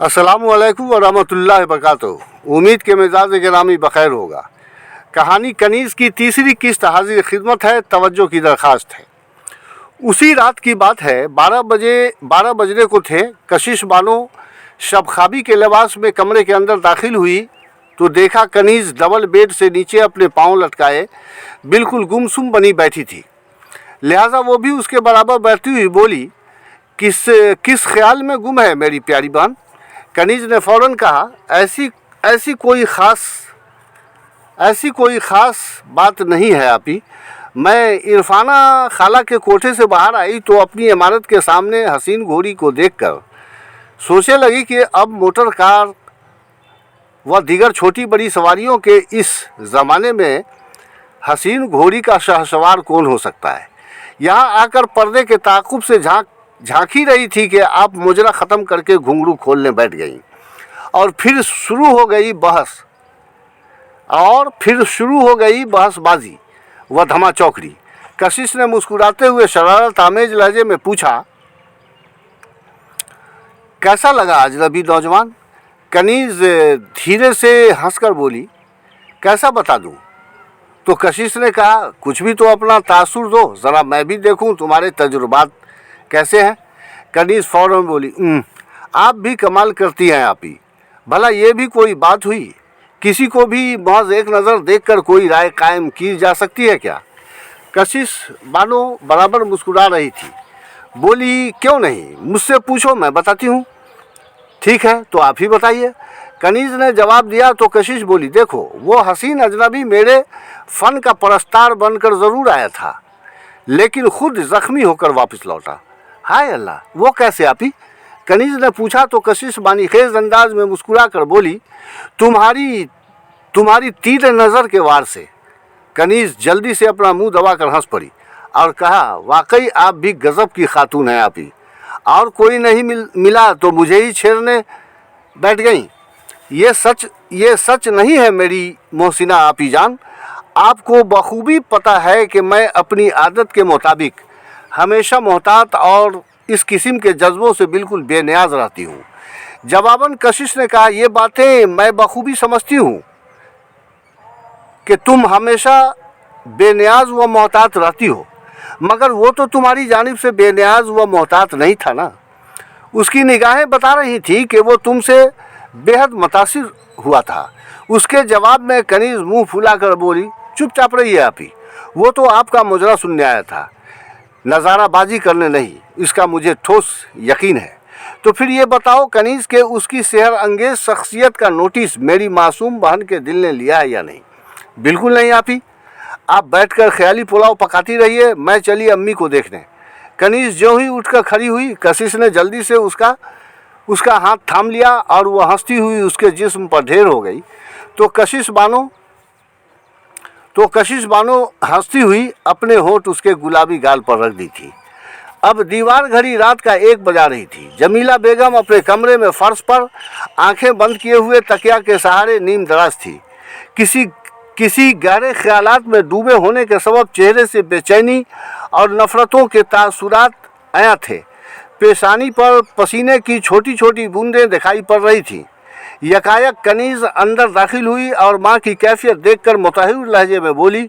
अस्सलामुअलैकुम वरहमतुल्लाहि वबरकातुहू। उम्मीद के मिजाज गिरामी बखैर होगा। कहानी कनीज़ की तीसरी किस्त हाजिर खिदमत है। तवज्जो की दरख्वास्त है। उसी रात की बात है। 12 बजने को थे। कशिश बानो शब ख्वाबी के लिबास में कमरे के अंदर दाखिल हुई तो देखा कनीज़ डबल बेड से नीचे अपने पाँव लटकाए बिल्कुल गुमसुम बनी बैठी थी। लिहाजा वो भी उसके बराबर बैठती हुई बोली, किस ख्याल में गुम है मेरी प्यारी बहन? कनीज़ ने फ़ौरन कहा, ऐसी कोई ख़ास बात नहीं है आपी। मैं इरफाना खाला के कोठे से बाहर आई तो अपनी इमारत के सामने हसीन घोड़ी को देखकर सोचने लगी कि अब मोटर कार व दीगर छोटी बड़ी सवारियों के इस ज़माने में हसीन घोड़ी का शहसवार कौन हो सकता है। यहाँ आकर पर्दे के ताक़ुब से झांकी रही थी कि आप मुजरा ख़त्म करके घुंघरू खोलने बैठ गईं और फिर शुरू हो गई बहसबाजी व धमा चौकड़ी। कशिश ने मुस्कुराते हुए शरारत आमेज लहजे में पूछा, कैसा लगा अजनबी नौजवान? कनीज़ धीरे से हंसकर बोली, कैसा बता दूं? तो कशिश ने कहा, कुछ भी तो अपना तासुर दो, ज़रा मैं भी देखूं तुम्हारे तजुर्बात कैसे हैं। कनीज़ फ़ौरन बोली, आप भी कमाल करती हैं आपी। भला ये भी कोई बात हुई? किसी को भी महज एक नज़र देखकर कोई राय कायम की जा सकती है क्या? कशिश बानो बराबर मुस्कुरा रही थी। बोली, क्यों नहीं, मुझसे पूछो, मैं बताती हूँ। ठीक है, तो आप ही बताइए। कनीज़ ने जवाब दिया तो कशिश बोली, देखो, वो हसीन अजनबी मेरे फ़न का परस्तार बनकर ज़रूर आया था, लेकिन खुद ज़ख्मी होकर वापस लौटा। हाय अल्लाह, वो कैसे आपी? कनीज़ ने पूछा तो कशिश बानीखेज़ अंदाज में मुस्कुरा कर बोली, तुम्हारी तीर नज़र के वार से। कनीज़ जल्दी से अपना मुंह दबाकर हंस पड़ी और कहा, वाकई आप भी गज़ब की खातून हैं आपी। और कोई नहीं मिला तो मुझे ही छेड़ने बैठ गईं। ये सच नहीं है मेरी मोहसिना आपी जान। आपको बखूबी पता है कि मैं अपनी आदत के मुताबिक हमेशा मोहतात और इस किस्म के जज्बों से बिल्कुल बेनियाज रहती हूँ। जवाबन कशिश ने कहा, ये बातें मैं बखूबी समझती हूँ कि तुम हमेशा बेनियाज व मोहतात रहती हो, मगर वो तो तुम्हारी जानिब से बेनियाज व मोहतात नहीं था ना। उसकी निगाहें बता रही थी कि वो तुमसे बेहद मुतासिर हुआ था। उसके जवाब में कनीज़ मुंह फुलाकर बोली, चुपचाप रहिए आपी, वो तो आपका मुजरा सुनने आया था, नज़ाराबाजी करने नहीं, इसका मुझे ठोस यकीन है। तो फिर ये बताओ कनीज़ के उसकी सेहर अंगेज़ शख्सियत का नोटिस मेरी मासूम बहन के दिल ने लिया है या नहीं? बिल्कुल नहीं आपी, आप बैठकर ख्याली पुलाव पकाती रहिए, मैं चली अम्मी को देखने। कनीज़ ज्यों ही उठकर खड़ी हुई, कशिश ने जल्दी से उसका हाथ थाम लिया और वह हंसती हुई उसके जिस्म पर ढेर हो गई। तो कशिश बानो हंसती हुई अपने होंठ उसके गुलाबी गाल पर रख दी थी। अब दीवार घड़ी रात का 1 बजा रही थी। जमीला बेगम अपने कमरे में फर्श पर आंखें बंद किए हुए तकिया के सहारे नीम दराज थी। किसी गहरे ख्यालात में डूबे होने के सबब चेहरे से बेचैनी और नफ़रतों के तासुरात आया थे। पेशानी पर पसीने की छोटी छोटी बूंदें दिखाई पड़ रही थीं। यकायक कनीज़ अंदर दाखिल हुई और माँ की कैफियत देखकर मुतहर लहजे में बोली,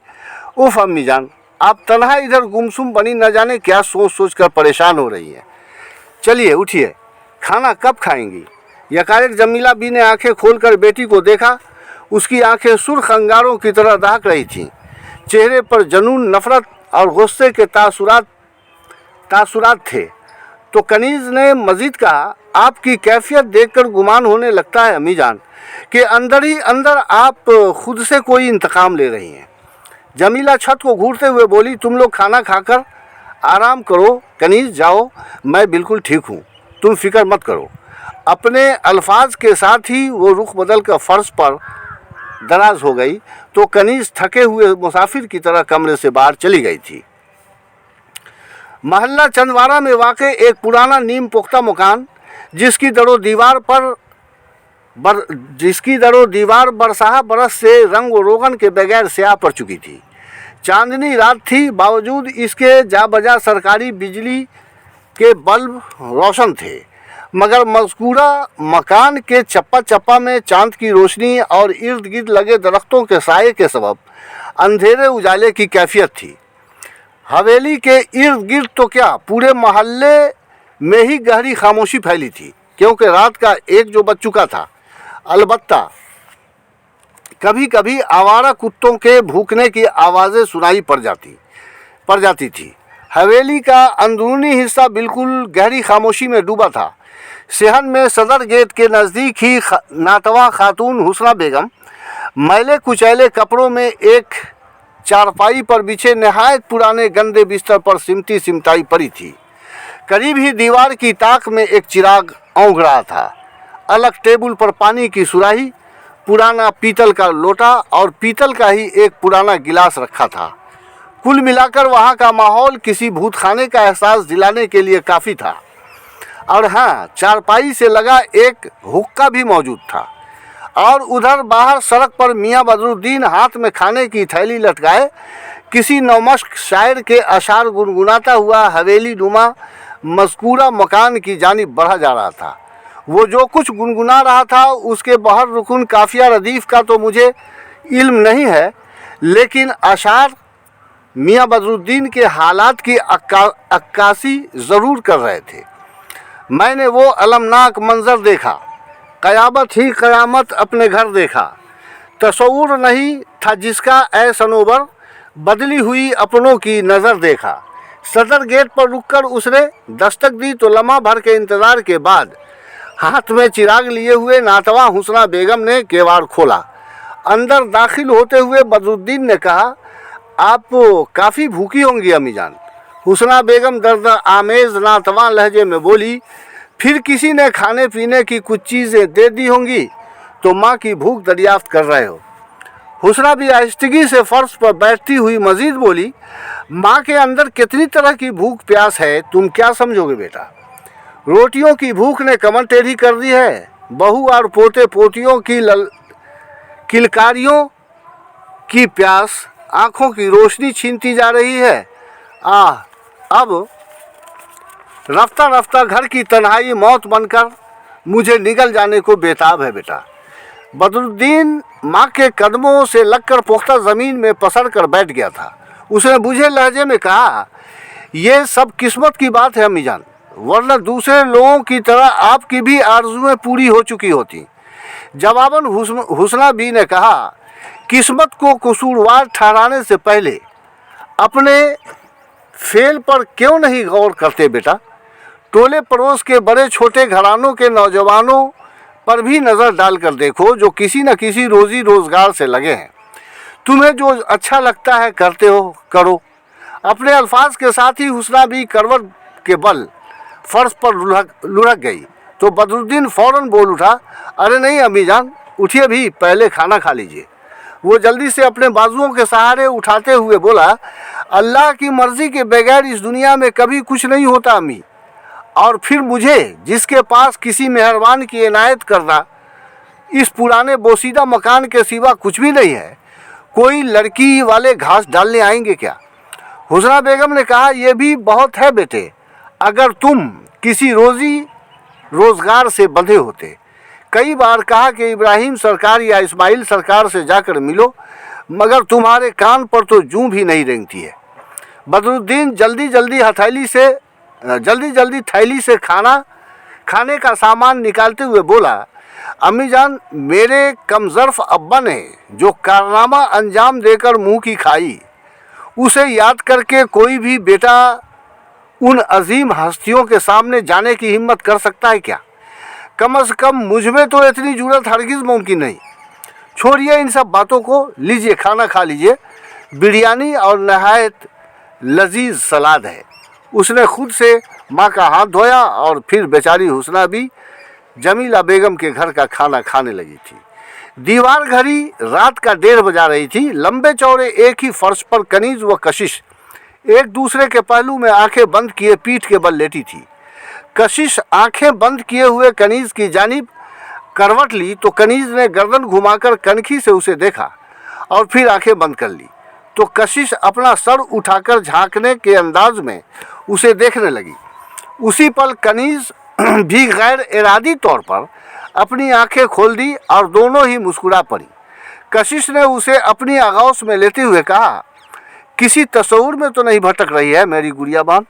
उफ़ अम्मी जान, आप तन्हा इधर गुमसुम बनी न जाने क्या सोच कर परेशान हो रही हैं। चलिए उठिए, खाना कब खाएंगी? यकायक जमीला बी ने आंखें खोलकर बेटी को देखा। उसकी आंखें सुर्ख अंगारों की तरह दहक रही थीं। चेहरे पर जनून, नफ़रत और गुस्से के तासुरात थे। तो कनीज़ ने मज़ीद कहा, आपकी कैफियत देखकर गुमान होने लगता है अम्मी जान कि अंदर ही अंदर आप खुद से कोई इंतकाम ले रही हैं। जमीला छत को घूरते हुए बोली, तुम लोग खाना खाकर आराम करो। कनीज़ जाओ, मैं बिल्कुल ठीक हूँ, तुम फिक्र मत करो। अपने अल्फाज के साथ ही वो रुख बदल कर फर्श पर दराज हो गई तो कनीज़ थके हुए मुसाफिर की तरह कमरे से बाहर चली गई थी। महल्ला चंदवारा में वाक़ एक पुराना नीम पुख्ता मकान, जिसकी दरो दीवार बरसाह बरस से रंग व रोगन के बगैर स्याह पड़ चुकी थी। चांदनी रात थी, बावजूद इसके जा बजा सरकारी बिजली के बल्ब रोशन थे। मगर मज़कूरा मकान के चप्पा चप्पा में चांद की रोशनी और इर्द गिर्द लगे दरख्तों के साये के सबब अंधेरे उजाले की कैफियत थी। हवेली के इर्द गिर्द तो क्या, पूरे मोहल्ले में ही गहरी खामोशी फैली थी, क्योंकि रात का 1 जो बज चुका था। अलबत्ता कभी कभी आवारा कुत्तों के भूखने की आवाज़ें सुनाई पड़ जाती थी। हवेली का अंदरूनी हिस्सा बिल्कुल गहरी खामोशी में डूबा था। सेहन में सदर गेट के नज़दीक ही नातवा खातून हुस्ना बेगम मैले कुचैले कपड़ों में एक चारपाई पर बिछे नहायत पुराने गंदे बिस्तर पर सिमटी सिमटाई पड़ी थी। करीब ही दीवार की ताक में एक चिराग औंघ रहा था। अलग टेबल पर पानी की सुराही, पुराना पीतल का लोटा और पीतल का ही एक पुराना गिलास रखा था। कुल मिलाकर वहाँ का माहौल किसी भूतखाने का एहसास दिलाने के लिए काफ़ी था। और हाँ, चारपाई से लगा एक हुक्का भी मौजूद था। और उधर बाहर सड़क पर मियाँ बदरुद्दीन हाथ में खाने की थैली लटकाए किसी नौमश्क शायर के अशार गुनगुनाता हुआ हवेली नुमा मज़कूरा मकान की जानिब बढ़ा जा रहा था। वो जो कुछ गुनगुना रहा था उसके बहर रुकन काफिया रदीफ़ का तो मुझे इल्म नहीं है, लेकिन अशार मियाँ बदरुद्दीन के हालात की अक्कासी ज़रूर कर रहे थे। मैंने वो अलमनाक मंज़र देखा, क़यामत ही क़यामत अपने घर देखा। तसव्वुर नहीं था जिसका ए सनोबर बदली हुई अपनों की नज़र देखा। सदर गेट पर रुककर उसने दस्तक दी तो लम्हा भर के इंतज़ार के बाद हाथ में चिराग लिए हुए नातवा हुस्ना बेगम ने केवाड़ खोला। अंदर दाखिल होते हुए बदरुद्दीन ने कहा, आप काफ़ी भूखी होंगी अम्मी जान। हुस्ना बेगम दर्द आमेज़ नातवा लहजे में बोली, फिर किसी ने खाने पीने की कुछ चीज़ें दे दी होंगी तो माँ की भूख दरियाफ्त कर रहे हो। हुस्ना भी आहिस्तगी से फर्श पर बैठती हुई मजीद बोली, माँ के अंदर कितनी तरह की भूख प्यास है, तुम क्या समझोगे बेटा। रोटियों की भूख ने कमर टेढ़ी कर दी है। बहू और पोते पोतियों की किलकारियों की प्यास आँखों की रोशनी छीनती जा रही है। अब रफ्ता रफ्ता घर की तन्हाई मौत बनकर मुझे निगल जाने को बेताब है बेटा। बदरुद्दीन माँ के कदमों से लगकर पुख्ता ज़मीन में पसर कर बैठ गया था। उसने बुझे लहजे में कहा, ये सब किस्मत की बात है अम्मी जान, वरना दूसरे लोगों की तरह आपकी भी आरजुएं पूरी हो चुकी होती। जवाबन हुस्ना बी ने कहा, किस्मत को कसूरवार ठहराने से पहले अपने फेल पर क्यों नहीं गौर करते बेटा। टोले पड़ोस के बड़े छोटे घरानों के नौजवानों पर भी नज़र डाल कर देखो, जो किसी न किसी रोज़ी रोज़गार से लगे हैं। तुम्हें जो अच्छा लगता है करते हो, करो। अपने अल्फाज के साथ ही हुस्ना भी करवट के बल फर्श पर लुढ़क गई तो बदरुद्दीन फ़ौरन बोल उठा, अरे नहीं अम्मी जान, उठिए भी, पहले खाना खा लीजिए। वो जल्दी से अपने बाजुओं के सहारे उठाते हुए बोला, अल्लाह की मर्ज़ी के बगैर इस दुनिया में कभी कुछ नहीं होता अम्मी। और फिर मुझे, जिसके पास किसी मेहरबान की इनायत करना इस पुराने बोसीदा मकान के सिवा कुछ भी नहीं है, कोई लड़की वाले घास डालने आएंगे क्या। हुस्ना बेगम ने कहा, यह भी बहुत है बेटे, अगर तुम किसी रोज़ी रोज़गार से बंधे होते। कई बार कहा कि इब्राहिम सरकार या इस्माइल सरकार से जाकर मिलो, मगर तुम्हारे कान पर तो जूं भी नहीं रेंगती है। बदरुद्दीन जल्दी जल्दी थैली से खाने का सामान निकालते हुए बोला, अम्मी जान, मेरे कमज़र्फ़ अब्बा ने जो कारनामा अंजाम देकर मुँह की खाई, उसे याद करके कोई भी बेटा उन अजीम हस्तियों के सामने जाने की हिम्मत कर सकता है क्या। कम से कम मुझ में तो इतनी जुर्रत हरगिज़ मुमकिन नहीं। छोड़िए इन सब बातों को, लीजिए खाना खा लीजिए, बिरयानी और नहायत लजीज सलाद है। उसने खुद से माँ का हाथ धोया और फिर बेचारी हुस्ना भी जमीला बेगम के घर का खाना खाने लगी थी। दीवार घड़ी रात का 1:30 बजा रही थी। लंबे चौड़े एक ही फर्श पर कनीज व कशिश एक दूसरे के पहलू में आंखें बंद किए पीठ के बल लेटी थी। कशिश आंखें बंद किए हुए कनीज की जानिब करवट ली तो कनीज ने गर्दन घुमाकर कनखी से उसे देखा और फिर आंखें बंद कर ली तो कशिश अपना सर उठाकर झांकने के अंदाज में उसे देखने लगी। उसी पल कनीज भी गैर इरादी तौर पर अपनी आंखें खोल दी और दोनों ही मुस्कुरा पड़ी। कशिश ने उसे अपनी आगोश में लेते हुए कहा, किसी तस्वुर में तो नहीं भटक रही है मेरी गुड़िया बान?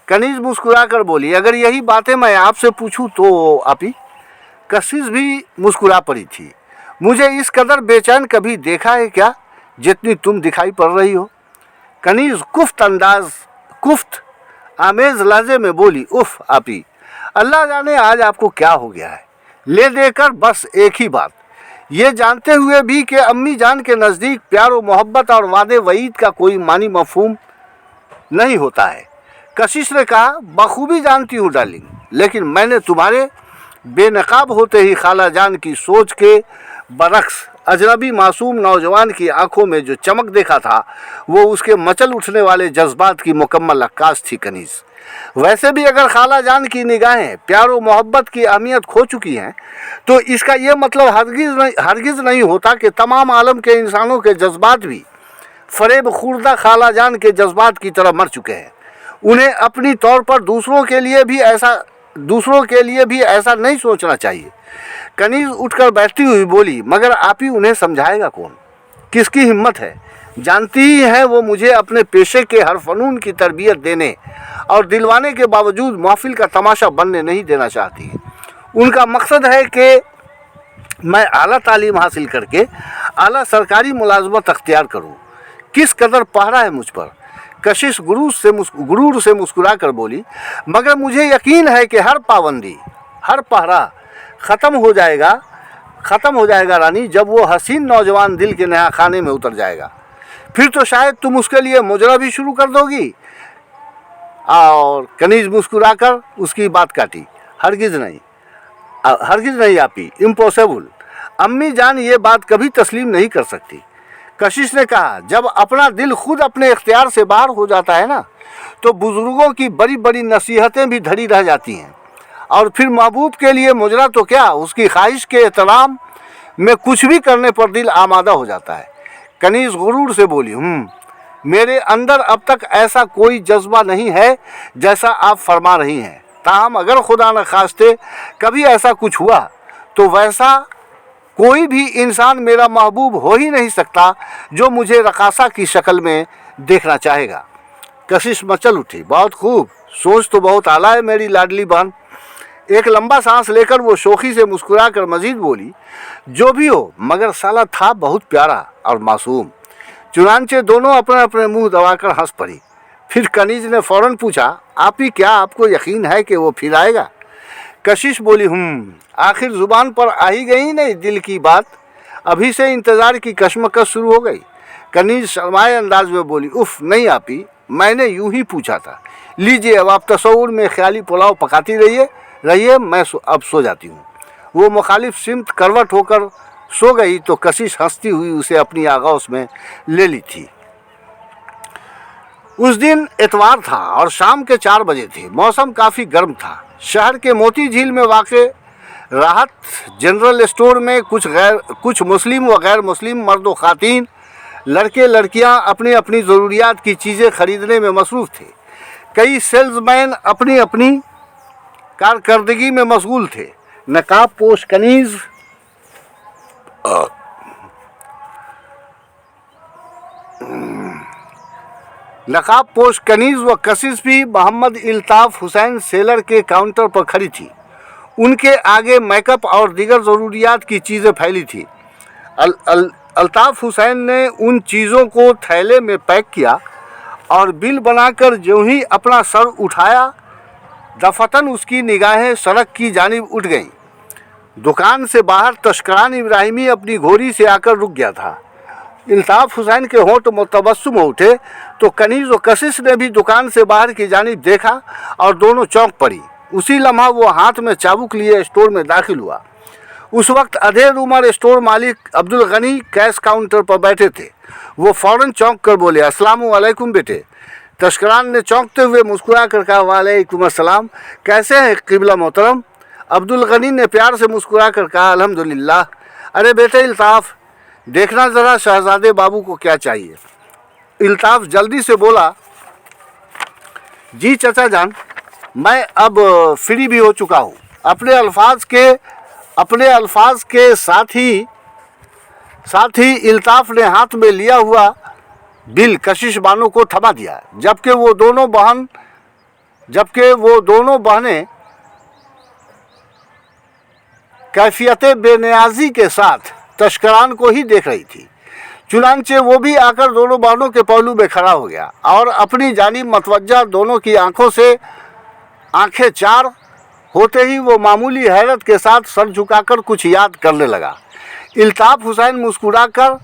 कनीज मुस्कुरा कर बोली, अगर यही बातें मैं आपसे पूछूं तो आपी? कशिश भी मुस्कुरा पड़ी थी। मुझे इस कदर बेचैन कभी देखा है क्या जितनी तुम दिखाई पड़ रही हो? कनीज कुफ्त आमेज लहजे में बोली, उफ आपी, अल्लाह जाने आज आपको क्या हो गया है। ले देकर बस एक ही बात, ये जानते हुए भी कि अम्मी जान के नज़दीक प्यार और मोहब्बत और वादे वईद का कोई मानी मफहूम नहीं होता है। कशिश ने कहा, बखूबी जानती हूँ डार्लिंग, लेकिन मैंने तुम्हारे बेनकाब होते ही खाला जान की सोच के बरक्स अजनबी मासूम नौजवान की आंखों में जो चमक देखा था वो उसके मचल उठने वाले जज्बात की मुकम्मल अक्कास थी। कनीज, वैसे भी अगर खाला जान की निगाहें प्यार और मोहब्बत की अहमियत खो चुकी हैं तो इसका ये मतलब हरगिज़ नहीं होता कि तमाम आलम के इंसानों के जज्बात भी फरेब खुर्दा खाला जान के जज्बात की तरह मर चुके हैं। उन्हें अपनी तौर पर दूसरों के लिए भी ऐसा नहीं सोचना चाहिए। कनीज उठकर बैठती हुई बोली, मगर आप ही उन्हें समझाएगा कौन? किसकी हिम्मत है? जानती ही है वो मुझे अपने पेशे के हर फनून की तरबियत देने और दिलवाने के बावजूद महफिल का तमाशा बनने नहीं देना चाहती। उनका मकसद है कि मैं आला तालीम हासिल करके आला सरकारी मुलाजमत अख्तियार करूँ। किस कदर पहरा है मुझ पर? कशिश गुरूर से मुस्कुरा कर बोली, मगर मुझे यकीन है कि हर पाबंदी, हर पहरा ख़त्म हो जाएगा रानी, जब वो हसीन नौजवान दिल के नया खाने में उतर जाएगा। फिर तो शायद तुम उसके लिए मुजरा भी शुरू कर दोगी। और कनीज मुस्कुराकर उसकी बात काटी, हरगिज़ नहीं आपी, इम्पॉसिबल। अम्मी जान ये बात कभी तस्लीम नहीं कर सकती। कशिश ने कहा, जब अपना दिल खुद अपने इख्तियार से बाहर हो जाता है ना तो बुजुर्गों की बड़ी बड़ी नसीहतें भी धरी रह जाती हैं, और फिर महबूब के लिए मुजरा तो क्या, उसकी ख्वाहिश के एहतराम में कुछ भी करने पर दिल आमादा हो जाता है। कनीज गुरूर से बोली, मेरे अंदर अब तक ऐसा कोई जज्बा नहीं है जैसा आप फरमा रही हैं। ताहम अगर खुदा न खास्ते कभी ऐसा कुछ हुआ तो वैसा कोई भी इंसान मेरा महबूब हो ही नहीं सकता जो मुझे रकासा की शक्ल में देखना चाहेगा। कशिश मचल उठी, बहुत खूब, सोच तो बहुत आला है मेरी लाडली बहन। एक लंबा सांस लेकर वो शोखी से मुस्कुराकर मजीद बोली, जो भी हो मगर साला था बहुत प्यारा और मासूम। चुनांचे दोनों अपने अपने मुंह दबाकर हंस पड़ी। फिर कनीज ने फौरन पूछा, आप ही क्या आपको यकीन है कि वो फिर आएगा? कशिश बोली, आखिर ज़ुबान पर आ ही गई नहीं दिल की बात, अभी से इंतज़ार की कशमकश शुरू हो गई। कनीज शर्माए अंदाज में बोली, उफ नहीं आपी, मैंने यूं ही पूछा था। लीजिए अब आप तस्वुर में ख्याली पुलाव पकाती रहिए, मैं अब सो जाती हूँ। वो मुखालिफ सिमत करवट होकर सो गई तो कशिश हंसती हुई उसे अपनी आगोश में ले ली थी। उस दिन इतवार था और शाम के 4 बजे थे। मौसम काफ़ी गर्म था। शहर के मोती झील में वाक़े राहत जनरल स्टोर में कुछ मुस्लिम व गैर मुस्लिम मर्द व ख़ातीन, लड़के लड़कियां अपनी अपनी ज़रूरियात की चीज़ें ख़रीदने में मसरूफ़ थे। कई सेल्समैन अपनी अपनी कारकर्दगी में मशगूल थे। नकाब पोश कनीज व कशिश भी मोहम्मद इल्ताफ़ हुसैन सेलर के काउंटर पर खड़ी थी। उनके आगे मेकअप और दीगर ज़रूरियात की चीज़ें फैली थी। अल्ताफ़ हुसैन ने उन चीज़ों को थैले में पैक किया और बिल बनाकर ज्यों ही अपना सर उठाया दफतन उसकी निगाहें सड़क की जानिब उठ गईं। दुकान से बाहर तस्करान इब्राहिमी अपनी घोड़ी से आकर रुक गया था। अल्ताफ़ हुसैन के होंठ मुतबस्सुम हो उठे तो कनीज व कशिश ने भी दुकान से बाहर की जानिब देखा और दोनों चौंक पड़ी। उसी लम्हा वो हाथ में चाबुक लिए स्टोर में दाखिल हुआ। उस वक्त अधेड़ उम्र स्टोर मालिक अब्दुल गनी कैश काउंटर पर बैठे थे। वो फ़ौरन चौंक कर बोले, अस्सलामु अलैकुम बेटे। तस्करान ने चौंकते हुए मुस्कुरा कर कहा, वालेकुम अस्सलाम, कैसे हैं क़िबला मोहतरम? अब्दुल गनी ने प्यार से मुस्कुरा कर कहा, अल्हम्दुलिल्लाह। अरे बेटे इल्ताफ़, देखना ज़रा शहज़ादे बाबू को क्या चाहिए। इल्ताफ़ जल्दी से बोला, जी चचा जान। मैं अब फ्री भी हो चुका हूँ। अपने अल्फाज के साथ ही इल्ताफ ने हाथ में लिया हुआ बिल कशिश बानो को थमा दिया, जबकि वो दोनों बहनें कैफियत बेनियाजी के साथ तस्करान को ही देख रही थी। चुनांचे वो भी आकर दोनों बहनों के पहलू में खड़ा हो गया और अपनी जानिब मतवज्जा दोनों की आंखों से आंखें चार होते ही वो मामूली हैरत के साथ सर झुकाकर कुछ याद करने लगा। इल्ताफ हुसैन मुस्कुराकर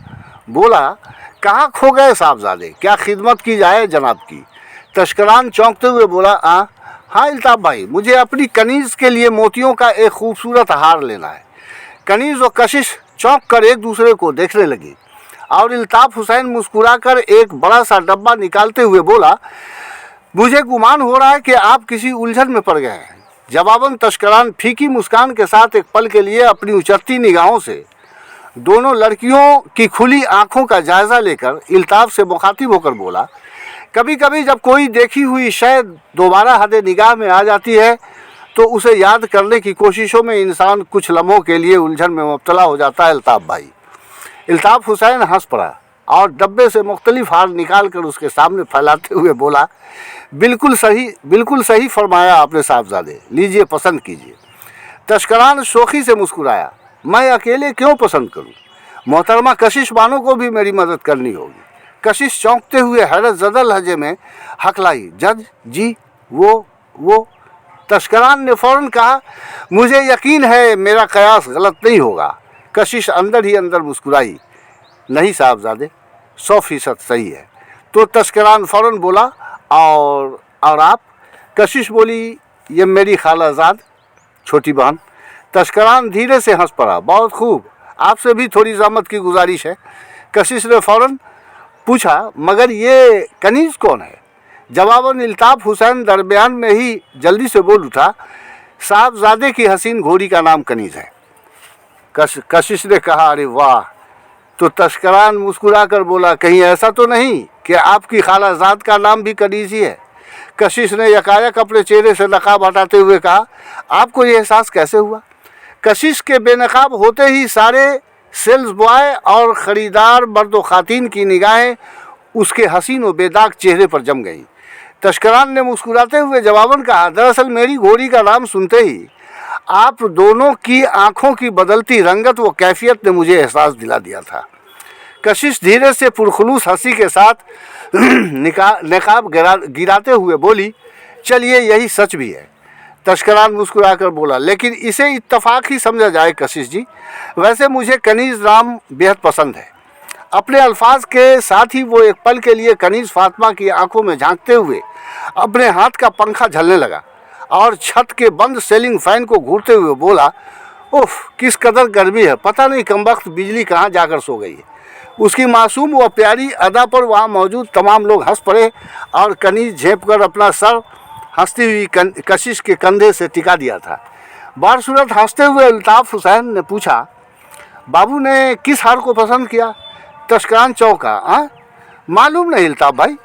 बोला, कहाँ खो गए साहबजादे, क्या खिदमत की जाए जनाब की। तस्करान चौंकते हुए बोला, हाँ इल्ताफ भाई, मुझे अपनी कनीज़ के लिए मोतियों का एक खूबसूरत हार लेना है। कनीज़ और कशिश चौंक कर एक दूसरे को देखने लगी और इल्ताफ हुसैन मुस्कुराकर एक बड़ा सा डब्बा निकालते हुए बोला, मुझे गुमान हो रहा है कि आप किसी उलझन में पड़ गए हैं। जवाबन तस्करान फीकी मुस्कान के साथ एक पल के लिए अपनी उचरती निगाहों से दोनों लड़कियों की खुली आंखों का जायज़ा लेकर इल्ताफ से मुखातिब होकर बोला, कभी कभी जब कोई देखी हुई शय दोबारा हद निगाह में आ जाती है तो उसे याद करने की कोशिशों में इंसान कुछ लम्हों के लिए उलझन में मुब्तला हो जाता है इल्ताफ भाई। इल्ताफ हुसैन हंस पड़ा और डब्बे से मुख्तलिफ हार निकाल कर उसके सामने फैलाते हुए बोला, बिल्कुल सही फरमाया आपने साहबजादे, लीजिए पसंद कीजिए। तस्करान शोखी से मुस्कुराया, मैं अकेले क्यों पसंद करूं, मोहतरमा कशिश बानो को भी मेरी मदद करनी होगी। कशिश चौंकते हुए हैरत ज़दा लहजे में हकलाई, जज जी वो। तस्करान ने फ़ौरन कहा, मुझे यकीन है मेरा कयास गलत नहीं होगा। कशिश अंदर ही अंदर मुस्कुराई, नहीं साहबजादे, 100% सही है। तो तस्करान फ़ौरन बोला, और आप। कशिश बोली, ये मेरी खालाजाद छोटी बहन। तस्करान धीरे से हंस पड़ा, बहुत खूब, आपसे भी थोड़ी ज़हमत की गुजारिश है। कशिश ने फ़ौरन पूछा, मगर ये कनीज़ कौन है। जवाबन इल्ताफ हुसैन दरमियान में ही जल्दी से बोल उठा, साहबजादे की हसीन घोड़ी का नाम कनीज़ है। कशिश ने कहा, अरे वाह। तो तस्करान मुस्कुरा कर बोला, कहीं ऐसा तो नहीं कि आपकी खालाजाद का नाम भी कनीज़ ही है। कशिश ने यकायक अपने चेहरे से नकाब हटाते हुए कहा, आपको ये एहसास कैसे हुआ। कशिश के बेनकाब होते ही सारे सेल्स बॉय और ख़रीदार मर्द व ख़ातीन की निगाहें उसके हसीन व बेदाग चेहरे पर जम गईं। तस्करान ने मुस्कुराते हुए जवाबन कहा, दरअसल मेरी घोड़ी का नाम सुनते ही आप दोनों की आंखों की बदलती रंगत व कैफियत ने मुझे एहसास दिला दिया था। कशिश धीरे से पुरखुलूस हंसी के साथ नकाब गिराते हुए बोली, चलिए यही सच भी है। तस्करान मुस्कुराकर बोला, लेकिन इसे इत्तफाक ही समझा जाए कशिश जी, वैसे मुझे कनीज़ नाम बेहद पसंद है। अपने अल्फाज के साथ ही वो एक पल के लिए कनीज़ फातिमा की आंखों में झांकते हुए अपने हाथ का पंखा झलने लगा और छत के बंद सीलिंग फैन को घूरते हुए बोला, उफ किस कदर गर्मी है, पता नहीं कमबख्त बिजली कहाँ जाकर सो गई है। उसकी मासूम व प्यारी अदा पर वहाँ मौजूद तमाम लोग हंस पड़े और कनीज़ झेप कर अपना सर हंसती हुई कशिश के कंधे से टिका दिया था। बारसूरत हंसते हुए इल्ताफ हुसैन ने पूछा, बाबू ने किस हार को पसंद किया। तस्करान चौंका, मालूम नहीं इल्ताफ भाई।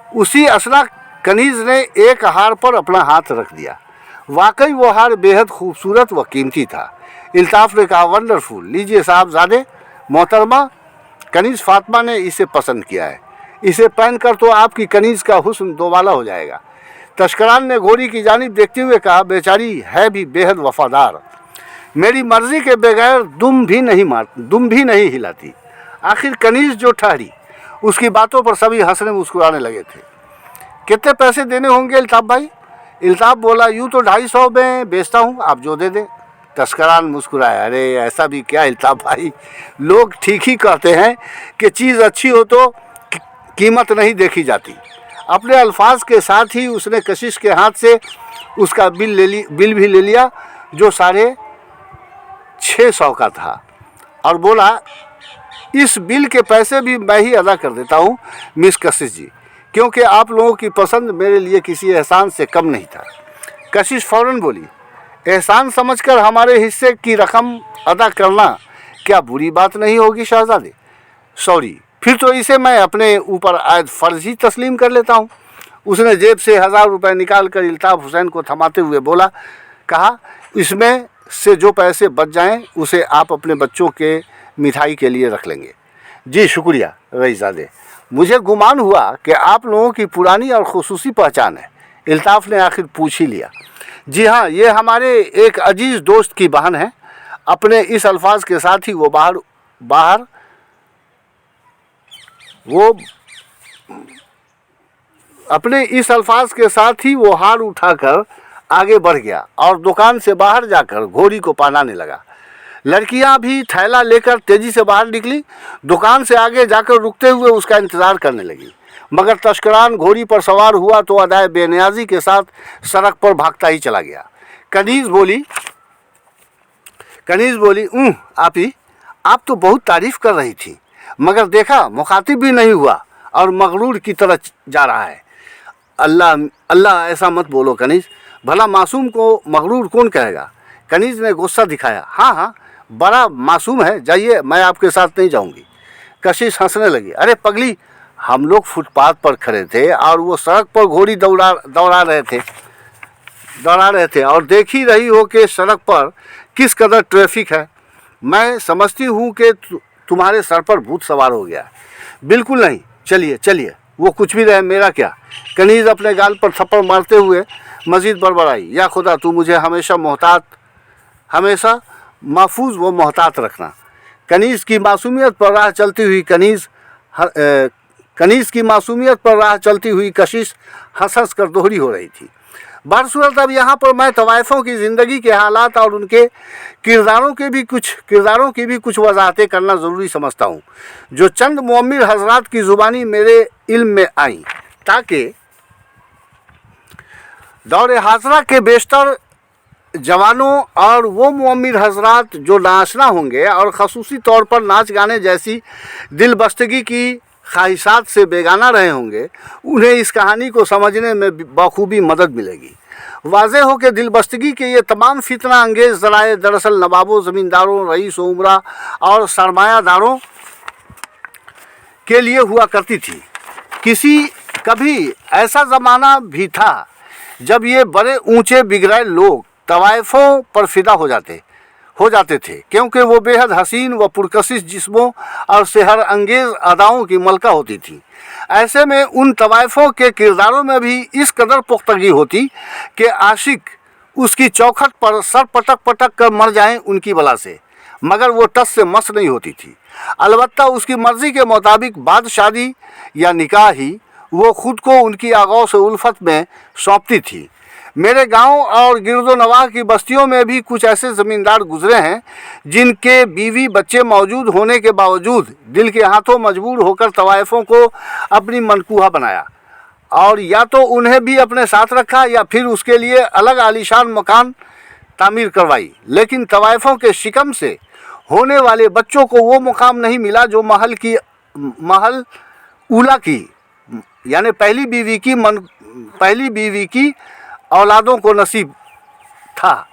उसी असना कनीज़ ने एक हार पर अपना हाथ रख दिया। वाकई वो हार बेहद खूबसूरत व कीमती था। इल्ताफ ने कहा, वंडरफुल, लीजिए साहबजादे, मोहतरमा कनीज़ फातिमा ने इसे पसंद किया है। इसे पहनकर तो आपकी कनीज़ का हुस्न दोबाला हो जाएगा। तस्करान ने घोड़ी की जानिब देखते हुए कहा, बेचारी है भी बेहद वफादार, मेरी मर्ज़ी के बगैर दुम भी नहीं हिलाती। आखिर कनीज़ जो ठहरी, उसकी बातों पर सभी हंसने मुस्कुराने लगे थे। कितने पैसे देने होंगे इल्ताफ भाई। इल्ताफ बोला, यूँ तो 250 में बेचता हूँ, आप जो दे दें। तस्करान मुस्कुराया, अरे ऐसा भी क्या इल्ताफ भाई, लोग ठीक ही कहते हैं कि चीज़ अच्छी हो तो कीमत नहीं देखी जाती। अपने अल्फाज के साथ ही उसने कशिश के हाथ से उसका बिल भी ले लिया जो 650 का था और बोला, इस बिल के पैसे भी मैं ही अदा कर देता हूँ मिस कशिश जी, क्योंकि आप लोगों की पसंद मेरे लिए किसी एहसान से कम नहीं था। कशिश फ़ौरन बोली, एहसान समझकर हमारे हिस्से की रकम अदा करना क्या बुरी बात नहीं होगी शहजादे। सॉरी, फिर तो इसे मैं अपने ऊपर आयद फ़र्ज ही तस्लीम कर लेता हूँ। उसने जेब से 1000 रुपये निकाल कर इल्ताफ़ हुसैन को थमाते हुए बोला, कहा, इसमें से जो पैसे बच जाएं उसे आप अपने बच्चों के मिठाई के लिए रख लेंगे। जी शुक्रिया रईसज़ादे, मुझे गुमान हुआ कि आप लोगों की पुरानी और खुसूसी पहचान है। इल्ताफ़ ने आखिर पूछ ही लिया। जी हाँ, ये हमारे एक अजीज़ दोस्त की बहन है। अपने इस अल्फाज के साथ ही वो हार उठाकर आगे बढ़ गया और दुकान से बाहर जाकर घोड़ी को पहनाने लगा। लड़कियां भी थैला लेकर तेजी से बाहर निकली। दुकान से आगे जाकर रुकते हुए उसका इंतज़ार करने लगी, मगर तस्करान घोड़ी पर सवार हुआ तो अदाए बेनियाजी के साथ सड़क पर भागता ही चला गया। कनीज़ बोली, आपी, आप तो बहुत तारीफ़ कर रही थी, मगर देखा मुखातिब भी नहीं हुआ और मगरूर की तरह जा रहा है। अल्लाह ऐसा मत बोलो कनीज़, भला मासूम को मगरूर कौन कहेगा। कनीज़ ने गुस्सा दिखाया। हाँ, बड़ा मासूम है, जाइए, मैं आपके साथ नहीं जाऊंगी। कशिश हंसने लगी। अरे पगली, हम लोग फुटपाथ पर खड़े थे और वो सड़क पर घोड़ी दौड़ा रहे थे और देख ही रही हो कि सड़क पर किस कदर ट्रैफिक है। मैं समझती हूँ कि तुम्हारे सर पर भूत सवार हो गया। बिल्कुल नहीं, चलिए, वो कुछ भी रहे, मेरा क्या। कनीज़ अपने गाल पर थप्पड़ मारते हुए मजीद बड़बड़ाई, या खुदा, तू मुझे हमेशा महफूज व मोहतात रखना। कनीज़ की मासूमियत पर राह चलती हुई कशिश हंस कर दोहरी हो रही थी। बहरसूरत अब यहाँ पर मैं तवाइफ़ों की ज़िंदगी के हालात और उनके किरदारों की भी कुछ वजाहतें करना ज़रूरी समझता हूँ, जो चंद मुअम्मिर हजरात की ज़ुबानी मेरे इल्म में आईं, ताकि दौरे हाज़रा के बेशतर जवानों और वो मुअम्मिर हजरात जो नाशना होंगे और ख़ुसूसी तौर पर नाच गाने जैसी दिलबस्तगी की ख्वाहिशात से बेगाना रहे होंगे, उन्हें इस कहानी को समझने में बखूबी मदद मिलेगी। वाज़ेह हो कि दिलबस्तगी के ये तमाम फितना अंगेज़ ज़राए दरअसल नवाबों, ज़मींदारों, रईस उमरा और सरमायादारों के लिए हुआ करती थी। कभी ऐसा ज़माना भी था जब ये बड़े ऊंचे बिगड़े लोग तवाइफ़ों पर फिदा हो जाते थे, क्योंकि वो बेहद हसीन व पुरकशिश जिस्मों और सेहर अंगेज़ अदाओं की मलका होती थी। ऐसे में उन तवाइफ़ों के किरदारों में भी इस कदर पुख्तगी होती कि आशिक उसकी चौखट पर सर पटक कर मर जाएं उनकी बला से, मगर वो टस से मस नहीं होती थी। अलबत्ता उसकी मर्ज़ी के मुताबिक बाद शादी या निकाह ही वो ख़ुद को उनकी आगौ से उल्फत में सौंपती थी। मेरे गांव और गिरदो नवाह की बस्तियों में भी कुछ ऐसे ज़मींदार गुजरे हैं जिनके बीवी बच्चे मौजूद होने के बावजूद दिल के हाथों मजबूर होकर तवाइफ़ों को अपनी मनकूहा बनाया और या तो उन्हें भी अपने साथ रखा या फिर उसके लिए अलग आलीशान मकान तामीर करवाई, लेकिन तवाइफ़ों के शिकम से होने वाले बच्चों को वो मुकाम नहीं मिला जो महल ऊला की यानी पहली बीवी की औलादों को नसीब था।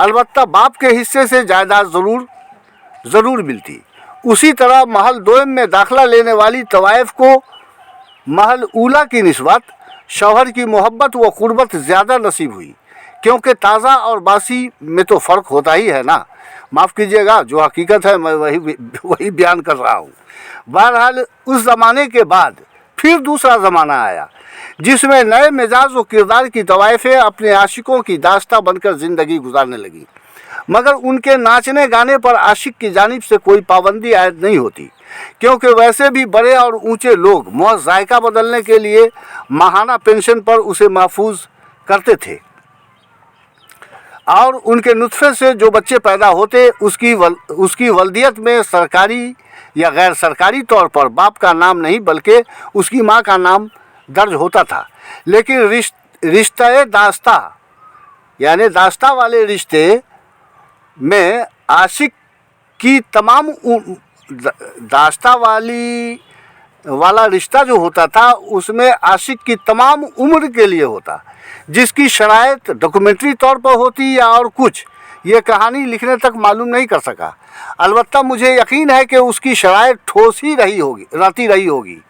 अलबत्ता बाप के हिस्से से जायदाद ज़रूर मिलती। उसी तरह महल दोयम में दाखिला लेने वाली तवाइफ को महल ऊला की निस्बत शौहर की मोहब्बत व कुर्बत ज़्यादा नसीब हुई, क्योंकि ताज़ा और बासी में तो फ़र्क होता ही है ना। माफ़ कीजिएगा, जो हकीकत है मैं वही बयान कर रहा हूँ। बहरहाल उस ज़माने के बाद फिर दूसरा ज़माना आया जिसमें नए मिजाज व किरदार की तवाइफ़ें अपने आशिकों की दास्ता बनकर ज़िंदगी गुजारने लगी, मगर उनके नाचने गाने पर आशिक की जानिब से कोई पाबंदी आयद नहीं होती, क्योंकि वैसे भी बड़े और ऊंचे लोग महज जायका बदलने के लिए माहाना पेंशन पर उसे महफूज करते थे और उनके नुत्फे से जो बच्चे पैदा होते उसकी वल्दियत में सरकारी या गैर सरकारी तौर पर बाप का नाम नहीं बल्कि उसकी माँ का नाम दर्ज होता था। लेकिन रिश्ते दास्ता यानी दास्ता वाले रिश्ते में आशिक की तमाम दास्ता वाला रिश्ता जो होता था उसमें आशिक की तमाम उम्र के लिए होता, जिसकी शराइत डॉक्यूमेंट्री तौर पर होती या और कुछ, ये कहानी लिखने तक मालूम नहीं कर सका। अलबत्ता मुझे यकीन है कि उसकी शराइत ठोस ही रहती रही होगी।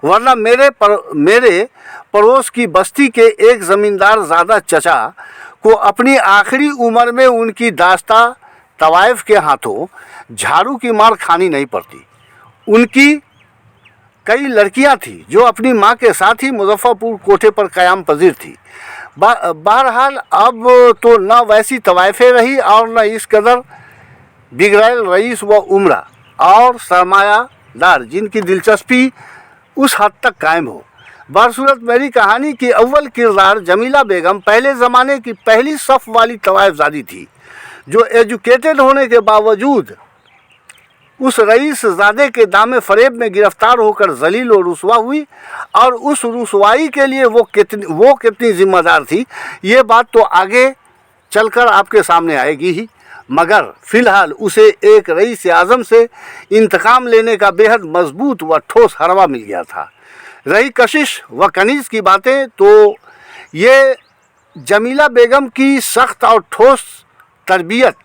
वरना मेरे पड़ोस की बस्ती के एक ज़मींदार ज़्यादा चचा को अपनी आखिरी उम्र में उनकी दास्ता तवाइफ के हाथों झाड़ू की मार खानी नहीं पड़ती। उनकी कई लड़कियां थीं जो अपनी माँ के साथ ही मुजफ्फरपुर कोठे पर क़याम पजीर थी। बहरहाल अब तो न वैसी तवाइफें रही और न इस कदर बिगड़ैल रईस व उमरा और सरमायादार जिनकी दिलचस्पी उस हद तक कायम हो। बरसूरत मेरी कहानी की अव्वल किरदार जमीला बेगम पहले ज़माने की पहली सफ़ वाली तवाइफज़ादी थी जो एजुकेटेड होने के बावजूद उस रईस ज़ादे के दामे फ़रेब में गिरफ्तार होकर जलील और रुसवा हुई, और उस रुसवाई के लिए वो कितनी ज़िम्मेदार थी ये बात तो आगे चलकर आपके सामने आएगी ही। मगर फ़िलहाल उसे एक रईस आज़म से इंतकाम लेने का बेहद मजबूत व ठोस हरवा मिल गया था। रही कशिश व कनीज़ की बातें, तो ये जमीला बेगम की सख्त और ठोस तरबियत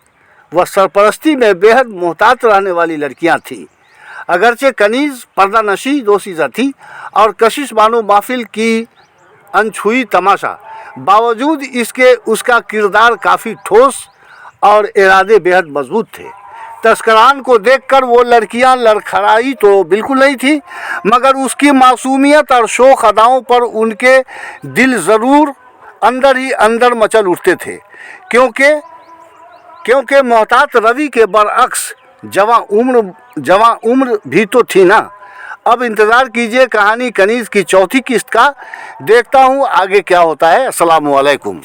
व सरपरस्ती में बेहद मोहतात रहने वाली लड़कियां थीं। अगरचे कनीज़ पर्दा नशी दोशीज़ा थी और कशिश बानो महफिल की अनछुई तमाशा, बावजूद इसके उसका किरदार काफ़ी ठोस और इरादे बेहद मजबूत थे। तस्करान को देखकर वो लड़कियां लड़खड़ाई तो बिल्कुल नहीं थी, मगर उसकी मासूमियत और शोख अदाओं पर उनके दिल ज़रूर अंदर ही अंदर मचल उठते थे, क्योंकि मोहतात रवि के बरअक्स जवां उम्र भी तो थी ना। अब इंतज़ार कीजिए कहानी कनीज़ की चौथी किस्त का। देखता हूँ आगे क्या होता है। अस्सलामु अलैकुम।